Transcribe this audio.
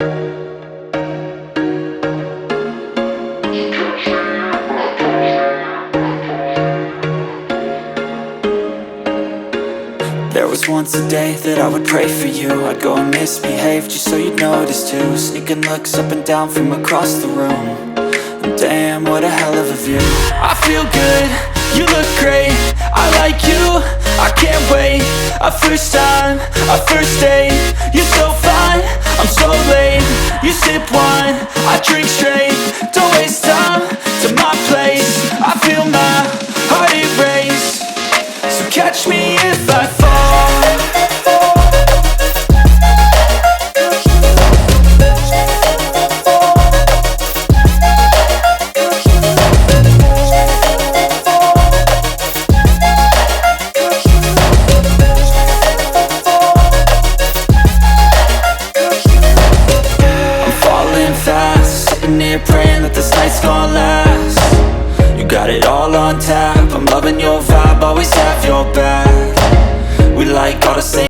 There was once a day that I would pray for you. I'd go and misbehave just so you'd notice too. Sneaking looks up and down from across the room. And damn, what a hell of a view. I feel good, you look great, I like you, I can't wait. A first time, a first date. You're so fine, I'm so late. You sip wine, I drink straight. Don't waste time to my place. I feel my heart erase. So catch me if I fall. I'm falling fast, sitting here praying that this night's gonna last. You got it all on tap, I'm loving your vibe, always have your back. We like all the same